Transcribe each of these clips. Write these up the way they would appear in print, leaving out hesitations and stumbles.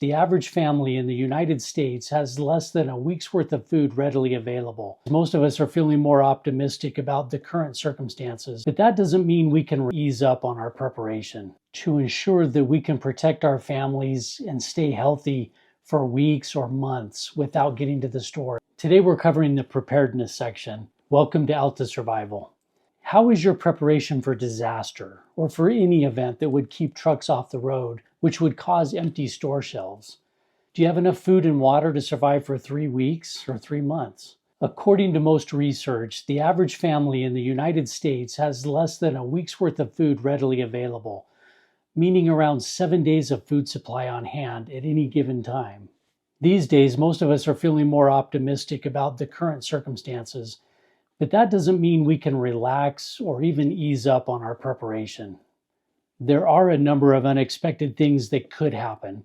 the average family in the United States has less than a week's worth of food readily available. Most of us are feeling more optimistic about the current circumstances, but that doesn't mean we can ease up on our preparation. To ensure that we can protect our families and stay healthy for weeks or months without getting to the store. Today we're covering the preparedness section. Welcome to AltaSurvival. How is your preparation for disaster or for any event that would keep trucks off the road, which would cause empty store shelves? Do you have enough food and water to survive for 3 weeks or 3 months? According to most research, the average family in the United States has less than a week's worth of food readily available, meaning around 7 days of food supply on hand at any given time. These days, most of us are feeling more optimistic about the current circumstances, but that doesn't mean we can relax or even ease up on our preparation. There are a number of unexpected things that could happen,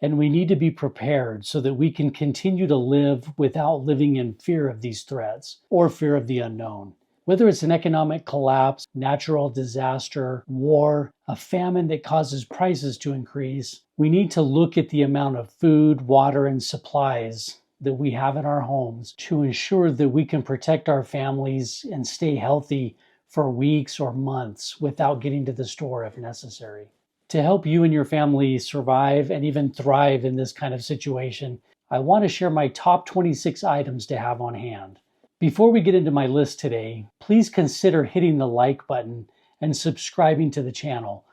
and we need to be prepared so that we can continue to live without living in fear of these threats or fear of the unknown. Whether it's an economic collapse, natural disaster, war, a famine that causes prices to increase, we need to look at the amount of food, water, and supplies that we have in our homes to ensure that we can protect our families and stay healthy for weeks or months without getting to the store if necessary. To help you and your family survive and even thrive in this kind of situation, I want to share my top 26 items to have on hand. Before we get into my list today, please consider hitting the like button and subscribing to the channel.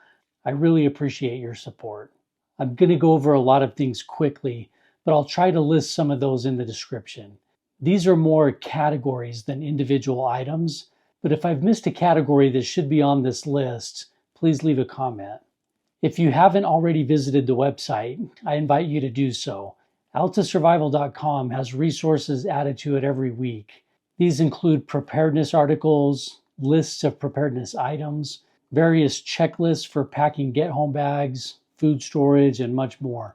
I really appreciate your support. I'm going to go over a lot of things quickly, but I'll try to list some of those in the description. These are more categories than individual items, but if I've missed a category that should be on this list, please leave a comment. If you haven't already visited the website, I invite you to do so. AltaSurvival.com has resources added to it every week. These include preparedness articles, lists of preparedness items, various checklists for packing get-home bags, food storage, and much more.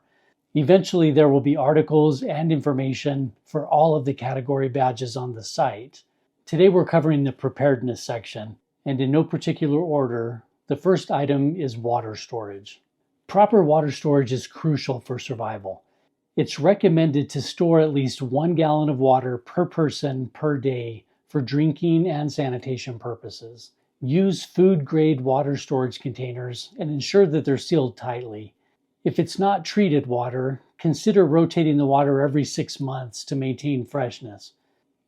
Eventually, there will be articles and information for all of the category badges on the site. Today, we're covering the preparedness section, and in no particular order, the first item is water storage. Proper water storage is crucial for survival. It's recommended to store at least 1 gallon of water per person per day for drinking and sanitation purposes. Use food-grade water storage containers and ensure that they're sealed tightly. If it's not treated water, consider rotating the water every 6 months to maintain freshness.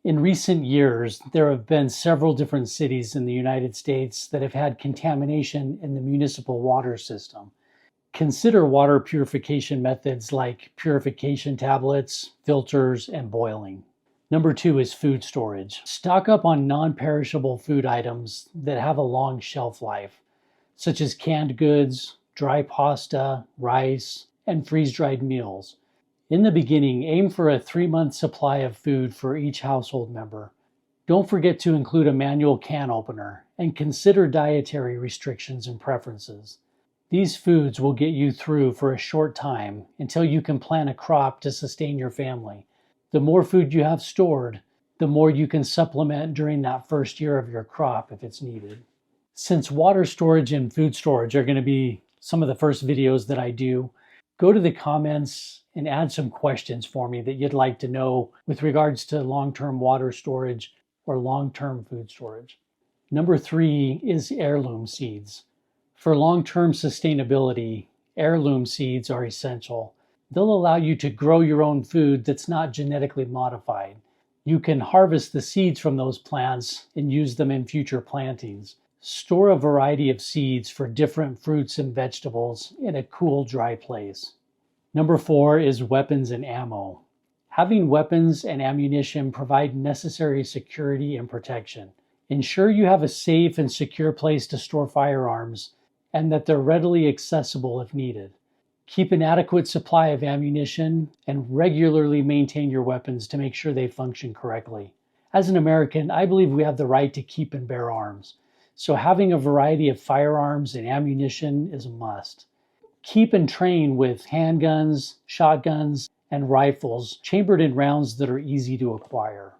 In recent years, there have been several different cities in the United States that have had contamination in the municipal water system. Consider water purification methods like purification tablets, filters, and boiling. Number 2 is food storage. Stock up on non-perishable food items that have a long shelf life, such as canned goods, dry pasta, rice, and freeze-dried meals. In the beginning, aim for a 3-month supply of food for each household member. Don't forget to include a manual can opener and consider dietary restrictions and preferences. These foods will get you through for a short time until you can plant a crop to sustain your family. The more food you have stored, the more you can supplement during that first year of your crop if it's needed. Since water storage and food storage are going to be some of the first videos that I do, go to the comments and add some questions for me that you'd like to know with regards to long-term water storage or long-term food storage. Number 3 is heirloom seeds. For long-term sustainability, heirloom seeds are essential. They'll allow you to grow your own food that's not genetically modified. You can harvest the seeds from those plants and use them in future plantings. Store a variety of seeds for different fruits and vegetables in a cool, dry place. Number 4 is weapons and ammo. Having weapons and ammunition provide necessary security and protection. Ensure you have a safe and secure place to store firearms and that they're readily accessible if needed. Keep an adequate supply of ammunition and regularly maintain your weapons to make sure they function correctly. As an American, I believe we have the right to keep and bear arms. So having a variety of firearms and ammunition is a must. Keep and train with handguns, shotguns, and rifles chambered in rounds that are easy to acquire.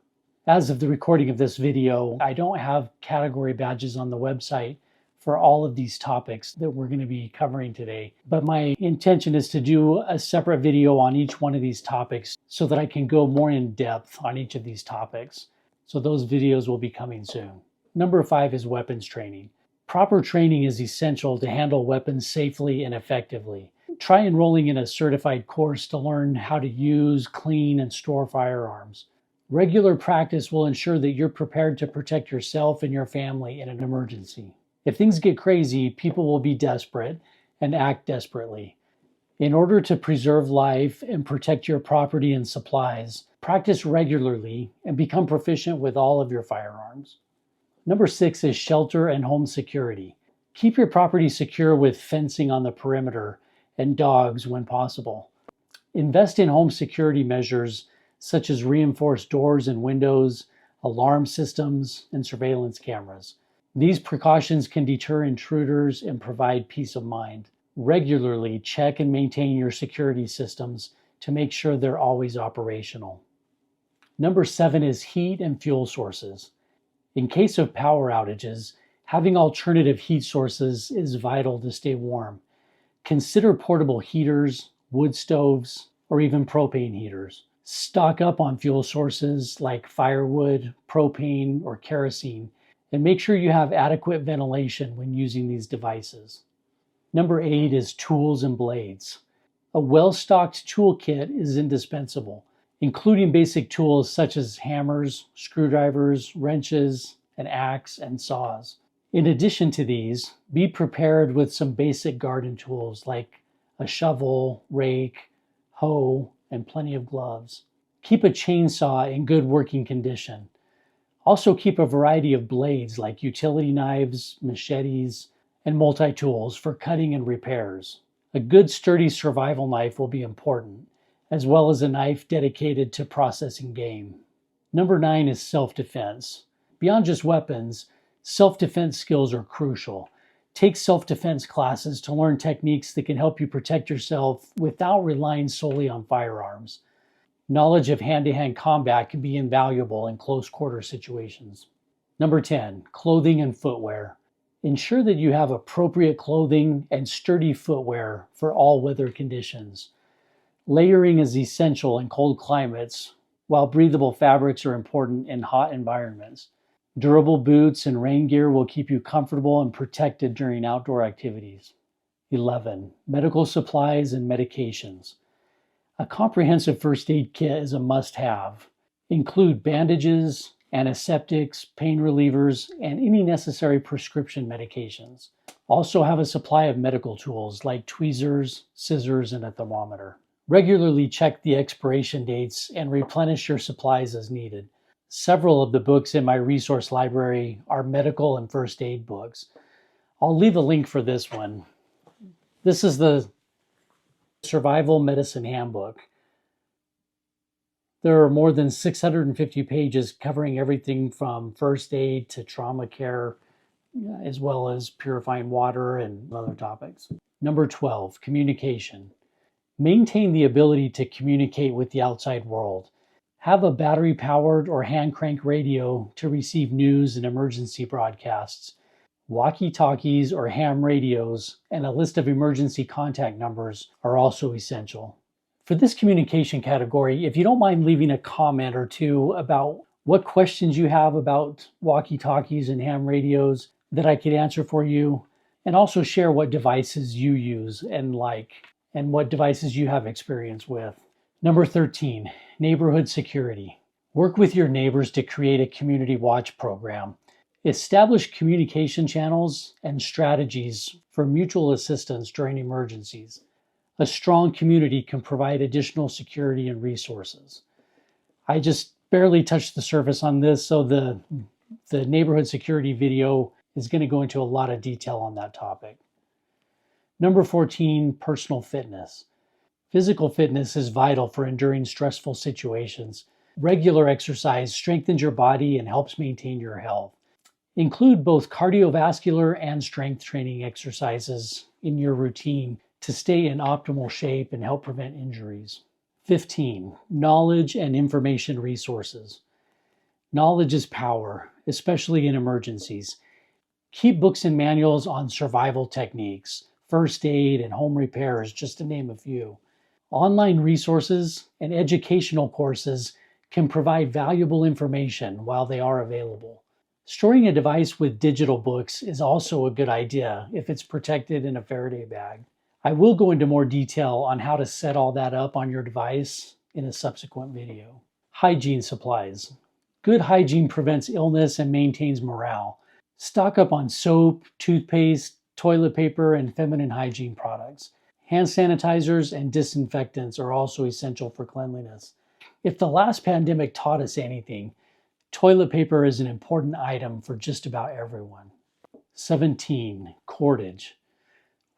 As of the recording of this video, I don't have category badges on the website for all of these topics that we're going to be covering today. But my intention is to do a separate video on each one of these topics so that I can go more in depth on each of these topics. So those videos will be coming soon. Number 5 is weapons training. Proper training is essential to handle weapons safely and effectively. Try enrolling in a certified course to learn how to use, clean, and store firearms. Regular practice will ensure that you're prepared to protect yourself and your family in an emergency. If things get crazy, people will be desperate and act desperately. In order to preserve life and protect your property and supplies, practice regularly and become proficient with all of your firearms. Number 6 is shelter and home security. Keep your property secure with fencing on the perimeter and dogs when possible. Invest in home security measures such as reinforced doors and windows, alarm systems, and surveillance cameras. These precautions can deter intruders and provide peace of mind. Regularly check and maintain your security systems to make sure they're always operational. Number 7 is heat and fuel sources. In case of power outages, having alternative heat sources is vital to stay warm. Consider portable heaters, wood stoves, or even propane heaters. Stock up on fuel sources like firewood, propane, or kerosene, and make sure you have adequate ventilation when using these devices. Number 8 is tools and blades. A well-stocked toolkit is indispensable, including basic tools such as hammers, screwdrivers, wrenches, an axe, and saws. In addition to these, be prepared with some basic garden tools like a shovel, rake, hoe, and plenty of gloves. Keep a chainsaw in good working condition. Also keep a variety of blades like utility knives, machetes, and multi-tools for cutting and repairs. A good sturdy survival knife will be important, as well as a knife dedicated to processing game. Number 9 is self-defense. Beyond just weapons, self-defense skills are crucial. Take self-defense classes to learn techniques that can help you protect yourself without relying solely on firearms. Knowledge of hand-to-hand combat can be invaluable in close-quarter situations. Number 10, clothing and footwear. Ensure that you have appropriate clothing and sturdy footwear for all weather conditions. Layering is essential in cold climates, while breathable fabrics are important in hot environments. Durable boots and rain gear will keep you comfortable and protected during outdoor activities. 11, medical supplies and medications. A comprehensive first aid kit is a must-have. Include bandages, antiseptics, pain relievers, and any necessary prescription medications. Also have a supply of medical tools like tweezers, scissors, and a thermometer. Regularly check the expiration dates and replenish your supplies as needed. Several of the books in my resource library are medical and first aid books. I'll leave a link for this one. This is the Survival Medicine Handbook. There are more than 650 pages covering everything from first aid to trauma care, as well as purifying water and other topics. Number 12, communication. Maintain the ability to communicate with the outside world. Have a battery-powered or hand-crank radio to receive news and emergency broadcasts. Walkie-talkies or ham radios and a list of emergency contact numbers are also essential. For this communication category, if you don't mind leaving a comment or two about what questions you have about walkie-talkies and ham radios that I could answer for you, and also share what devices you use and like, and what devices you have experience with. Number 13, neighborhood security. Work with your neighbors to create a community watch program. Establish communication channels and strategies for mutual assistance during emergencies. A strong community can provide additional security and resources. I just barely touched the surface on this, so the neighborhood security video is going to go into a lot of detail on that topic. Number 14, personal fitness. Physical fitness is vital for enduring stressful situations. Regular exercise strengthens your body and helps maintain your health. Include both cardiovascular and strength training exercises in your routine to stay in optimal shape and help prevent injuries. 15, knowledge and information resources. Knowledge is power, especially in emergencies. Keep books and manuals on survival techniques, first aid, and home repairs, just to name a few. Online resources and educational courses can provide valuable information while they are available. Storing a device with digital books is also a good idea if it's protected in a Faraday bag. I will go into more detail on how to set all that up on your device in a subsequent video. Hygiene supplies. Good hygiene prevents illness and maintains morale. Stock up on soap, toothpaste, toilet paper, and feminine hygiene products. Hand sanitizers and disinfectants are also essential for cleanliness. If the last pandemic taught us anything, toilet paper is an important item for just about everyone. 17. Cordage.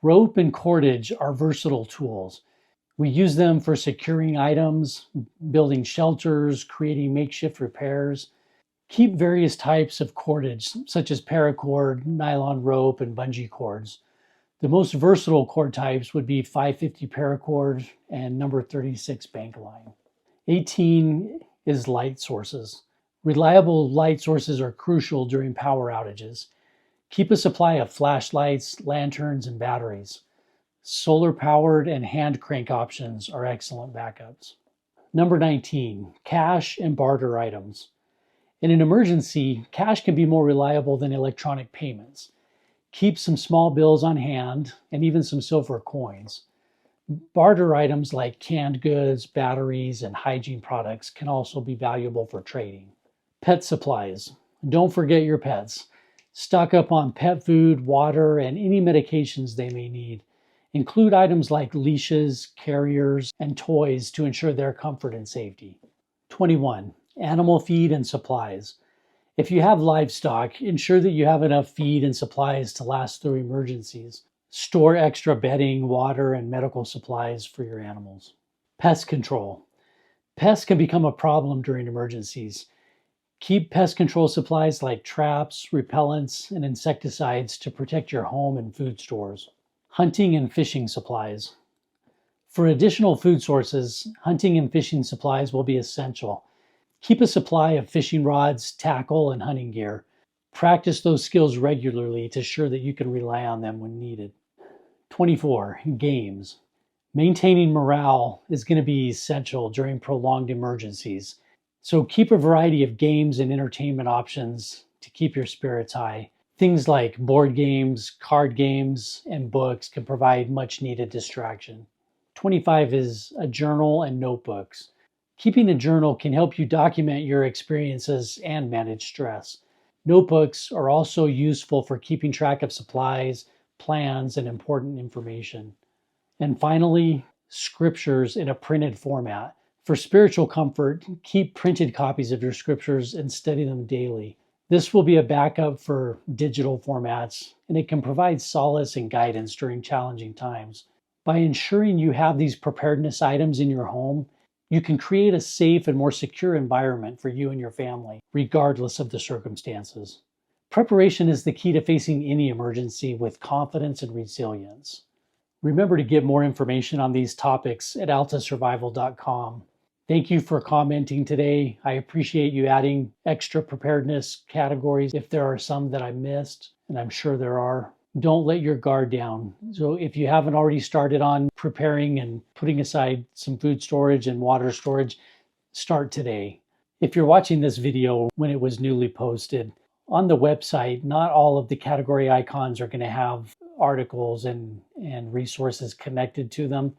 Rope and cordage are versatile tools. We use them for securing items, building shelters, creating makeshift repairs. Keep various types of cordage, such as paracord, nylon rope, and bungee cords. The most versatile cord types would be 550 paracord and number 36 bank line. 18 is light sources. Reliable light sources are crucial during power outages. Keep a supply of flashlights, lanterns, and batteries. Solar-powered and hand crank options are excellent backups. Number 19, cash and barter items. In an emergency, cash can be more reliable than electronic payments. Keep some small bills on hand and even some silver coins. Barter items like canned goods, batteries, and hygiene products can also be valuable for trading. Pet supplies. Don't forget your pets. Stock up on pet food, water, and any medications they may need. Include items like leashes, carriers, and toys to ensure their comfort and safety. 21. Animal feed and supplies. If you have livestock, ensure that you have enough feed and supplies to last through emergencies. Store extra bedding, water, and medical supplies for your animals. Pest control. Pests can become a problem during emergencies. Keep pest control supplies like traps, repellents, and insecticides to protect your home and food stores. Hunting and fishing supplies. For additional food sources, hunting and fishing supplies will be essential. Keep a supply of fishing rods, tackle, and hunting gear. Practice those skills regularly to ensure that you can rely on them when needed. 24. Games. Maintaining morale is going to be essential during prolonged emergencies. So keep a variety of games and entertainment options to keep your spirits high. Things like board games, card games, and books can provide much needed distraction. 25 is a journal and notebooks. Keeping a journal can help you document your experiences and manage stress. Notebooks are also useful for keeping track of supplies, plans, and important information. And finally, scriptures in a printed format. For spiritual comfort, keep printed copies of your scriptures and study them daily. This will be a backup for digital formats, and it can provide solace and guidance during challenging times. By ensuring you have these preparedness items in your home, you can create a safe and more secure environment for you and your family, regardless of the circumstances. Preparation is the key to facing any emergency with confidence and resilience. Remember to get more information on these topics at AltaSurvival.com. Thank you for commenting today. I appreciate you adding extra preparedness categories if there are some that I missed, and I'm sure there are. Don't let your guard down. So if you haven't already started on preparing and putting aside some food storage and water storage, start today. If you're watching this video when it was newly posted, on the website, not all of the category icons are going to have articles and resources connected to them.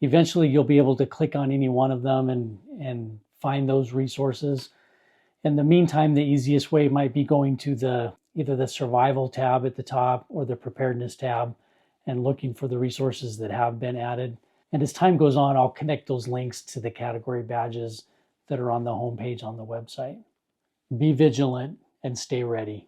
Eventually, you'll be able to click on any one of them and find those resources. In the meantime, the easiest way might be going to either the survival tab at the top or the preparedness tab and looking for the resources that have been added. And as time goes on, I'll connect those links to the category badges that are on the homepage on the website. Be vigilant and stay ready.